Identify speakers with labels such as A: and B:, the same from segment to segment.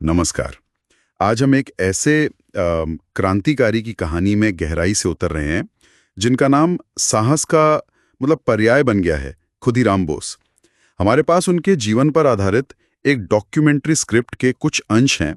A: नमस्कार। आज हम एक ऐसे क्रांतिकारी की कहानी में गहराई से उतर रहे हैं जिनका नाम साहस का पर्याय बन गया है, खुदीराम बोस। हमारे पास उनके जीवन पर आधारित एक डॉक्यूमेंट्री स्क्रिप्ट के कुछ अंश हैं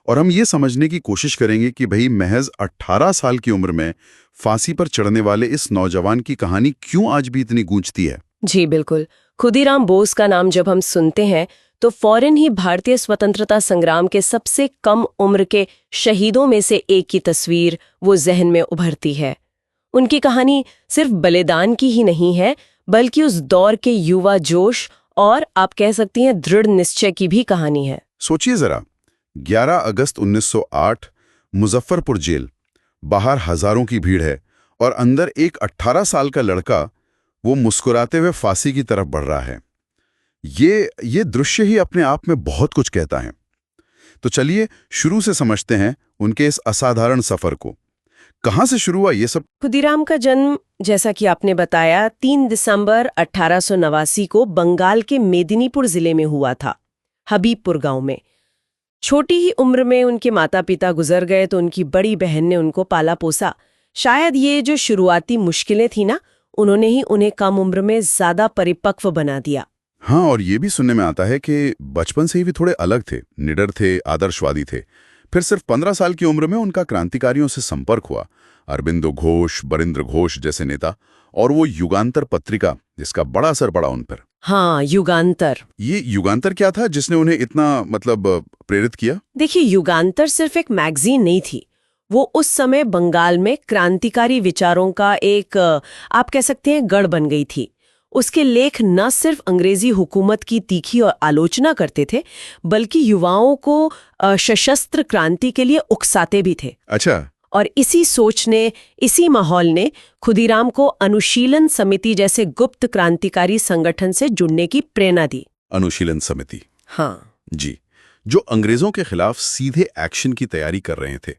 A: और हम ये समझने की कोशिश करेंगे कि भाई महज 18 साल की उम्र में फांसी पर चढ़ने वाले इस नौजवान की कहानी क्यों आज भी इतनी गूंजती है।
B: जी बिल्कुल। खुदीराम बोस का नाम जब हम सुनते हैं तो फौरन ही भारतीय स्वतंत्रता संग्राम के सबसे कम उम्र के शहीदों में से एक की तस्वीर वो जहन में उभरती है। उनकी कहानी सिर्फ बलिदान की ही नहीं है, बल्कि उस दौर के युवा जोश और आप कह सकती हैं दृढ़ निश्चय की भी कहानी है।
A: सोचिए जरा, 11 अगस्त 1908, मुजफ्फरपुर जेल। बाहर हजारों की भीड़ है और अंदर एक 18 साल का लड़का वो मुस्कुराते हुए फांसी की तरफ बढ़ रहा है। ये दृश्य ही अपने आप में बहुत कुछ कहता है। तो चलिए शुरू से समझते हैं उनके इस असाधारण सफर को। कहां से शुरू हुआ ये सब?
B: खुदीराम का जन्म, जैसा कि आपने बताया, 3 दिसंबर 1889 को बंगाल के मेदिनीपुर जिले में हुआ था, हबीबपुर गांव में। छोटी ही उम्र में उनके माता पिता गुजर गए तो उनकी बड़ी बहन ने उनको पाला पोसा। शायद ये जो शुरुआती मुश्किलें थी ना, उन्होंने ही उन्हें कम उम्र में ज्यादा परिपक्व बना दिया।
A: हाँ, और ये भी सुनने में आता है कि बचपन से ही भी थोड़े अलग थे, निडर थे, आदर्शवादी थे। फिर सिर्फ 15 साल की उम्र में उनका क्रांतिकारियों से संपर्क हुआ। अरबिंदो घोष, बरिंद्र घोष जैसे नेता, और वो युगांतर पत्रिका जिसका बड़ा असर पड़ा उन पर।
B: हाँ, युगांतर।
A: ये युगांतर क्या था जिसने उन्हें इतना प्रेरित किया?
B: देखिए, युगांतर सिर्फ एक मैगजीन नहीं थी। वो उस समय बंगाल में क्रांतिकारी विचारों का एक आप कह सकते हैं गढ़ बन गई थी। उसके लेख न सिर्फ अंग्रेजी हुकूमत की तीखी और आलोचना करते थे, बल्कि युवाओं को सशस्त्र क्रांति के लिए उकसाते भी थे।
A: अच्छा।
B: और इसी सोच ने, इसी माहौल ने खुदीराम को अनुशीलन समिति जैसे गुप्त क्रांतिकारी संगठन से जुड़ने की प्रेरणा दी।
A: अनुशीलन समिति?
B: हाँ
A: जी, जो अंग्रेजों के खिलाफ सीधे एक्शन की तैयारी कर रहे थे।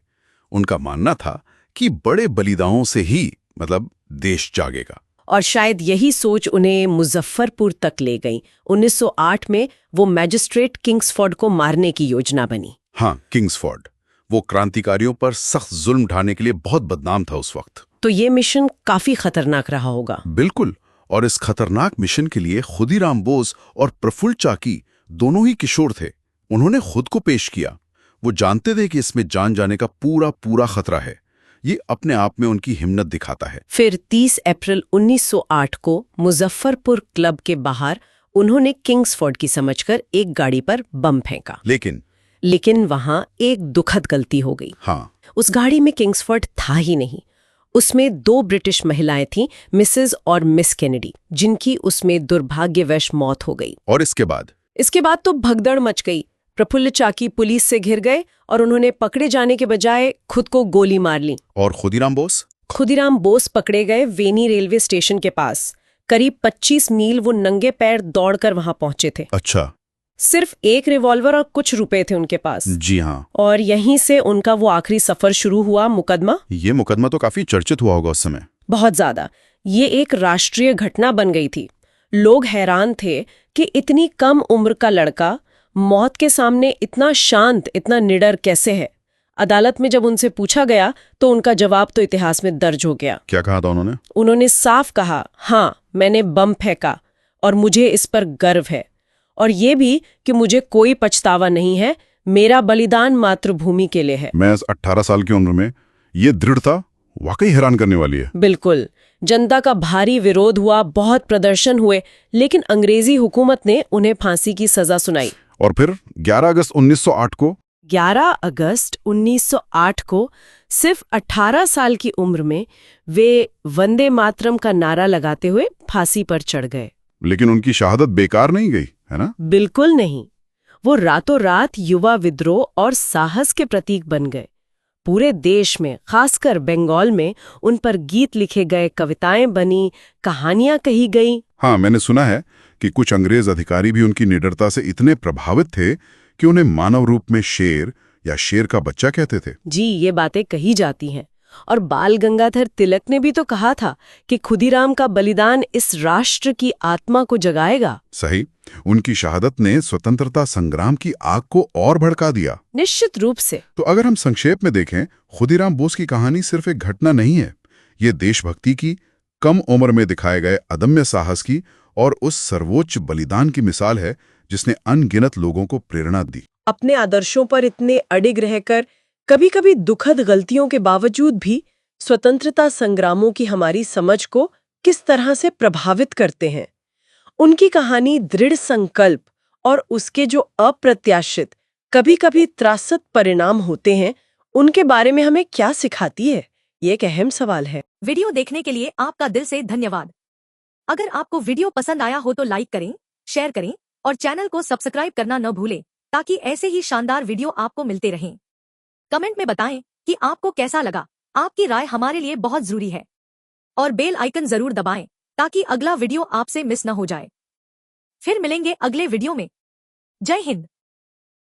A: उनका मानना था कि बड़े बलिदानों से ही देश जागेगा।
B: और शायद यही सोच उन्हें मुजफ्फरपुर तक ले गई। 1908 में वो मैजिस्ट्रेट किंग्सफोर्ड को मारने की योजना बनी।
A: हाँ, किंग्सफोर्ड। वो क्रांतिकारियों पर सख्त जुल्म ढाने के लिए बहुत बदनाम था उस वक्त।
B: तो ये मिशन काफी खतरनाक रहा होगा।
A: बिल्कुल। और इस खतरनाक मिशन के लिए खुदीराम बोस और प्रफुल्ल चाकी दोनों ही किशोर थे। उन्होंने खुद को पेश किया। वो जानते थे कि इसमें जान जाने का पूरा खतरा है। ये अपने आप में उनकी हिम्मत दिखाता है।
B: फिर 30 अप्रैल 1908 को मुजफ्फरपुर क्लब के बाहर उन्होंने किंग्सफोर्ड की समझकर एक गाड़ी पर बम फेंका। लेकिन वहां एक दुखद गलती हो गई।
A: हाँ।
B: उस गाड़ी में किंग्सफोर्ड था ही नहीं। उसमें 2 ब्रिटिश महिलाएं थीं, मिसेस और मिस केनेडी, जिनकी उसमें दुर्भाग्यवश मौत हो गई।
A: और इसके बाद
B: तो भगदड़ मच गई। प्रफुल्ल चाकी पुलिस से घिर गए और उन्होंने पकड़े जाने के बजाय खुद को गोली मार ली।
A: और खुदीराम बोस पकड़े गए वेनी रेलवे स्टेशन के पास। करीब 25 मील वो नंगे पैर दौड़कर वहां पहुंचे थे। अच्छा।
B: सिर्फ एक रिवॉल्वर और कुछ रुपए थे उनके पास।
A: जी हाँ।
B: और यहीं से उनका वो आखिरी सफर शुरू हुआ।
A: ये मुकदमा तो काफी चर्चित हुआ होगा उस समय।
B: बहुत ज्यादा। ये एक राष्ट्रीय घटना बन गई थी। लोग हैरान थे कि इतनी कम उम्र का लड़का मौत के सामने इतना शांत, इतना निडर कैसे है। अदालत में जब उनसे पूछा गया तो उनका जवाब तो इतिहास में दर्ज हो गया।
A: क्या कहा था उन्होंने?
B: उन्होंने साफ कहा, हाँ, मैंने बम फेंका और मुझे इस पर गर्व है, और ये भी कि मुझे कोई पछतावा नहीं है। मेरा बलिदान मातृभूमि के लिए है।
A: मैं 18 साल की उम्र में ये दृढ़ता वाकई हैरान करने वाली है।
B: बिल्कुल। जनता का भारी विरोध हुआ, बहुत प्रदर्शन हुए, लेकिन अंग्रेजी हुकूमत ने उन्हें फांसी की सजा सुनाई।
A: और फिर 11 अगस्त 1908 को सिर्फ 18 साल की उम्र में वे वंदे मातरम का नारा लगाते हुए फांसी पर चढ़ गए। लेकिन उनकी शहादत बेकार नहीं गई, है ना?
B: बिल्कुल नहीं। वो रातों रात युवा विद्रोह और साहस के प्रतीक बन गए। पूरे देश में, खासकर बंगाल में, उन पर गीत लिखे गए, कविताएं बनी, कहानियां कही गई।
A: हाँ, मैंने सुना है कि कुछ अंग्रेज अधिकारी भी उनकी निडरता से इतने प्रभावित थे कि उन्हें मानव रूप में शेर या शेर का बच्चा कहते थे।
B: जी, ये बातें कही जाती हैं। और बाल गंगाधर तिलक ने भी तो कहा था कि खुदीराम का बलिदान इस राष्ट्र की आत्मा को जगाएगा।
A: सही। उनकी शहादत ने स्वतंत्रता संग्राम की आग को और भड़का दिया।
B: निश्चित रूप से।
A: तो अगर हम संक्षेप में देखें, खुदीराम बोस की कहानी सिर्फ एक घटना नहीं है। ये देशभक्ति की, कम उम्र में दिखाए गए अदम्य साहस की और उस सर्वोच्च बलिदान की मिसाल है जिसने अनगिनत लोगों को प्रेरणा दी।
B: अपने आदर्शों पर इतने अडिग रहकर कभी-कभी दुखद गलतियों के बावजूद भी स्वतंत्रता संग्रामों की हमारी समझ को किस तरह से प्रभावित करते हैं। उनकी कहानी दृढ़ संकल्प और उसके जो अप्रत्याशित, कभी-कभी त्रासद परिणाम होते हैं, उनके बारे में हमें क्या सिखाती है, ये एक अहम सवाल है।
C: वीडियो देखने के लिए आपका दिल से धन्यवाद। अगर आपको वीडियो पसंद आया हो तो लाइक करें, शेयर करें और चैनल को सब्सक्राइब करना न भूलें ताकि ऐसे ही शानदार वीडियो आपको मिलते रहें। कमेंट में बताएं कि आपको कैसा लगा, आपकी राय हमारे लिए बहुत जरूरी है। और बेल आइकन जरूर दबाएं ताकि अगला वीडियो आपसे मिस न हो जाए। फिर मिलेंगे अगले वीडियो में। जय हिंद।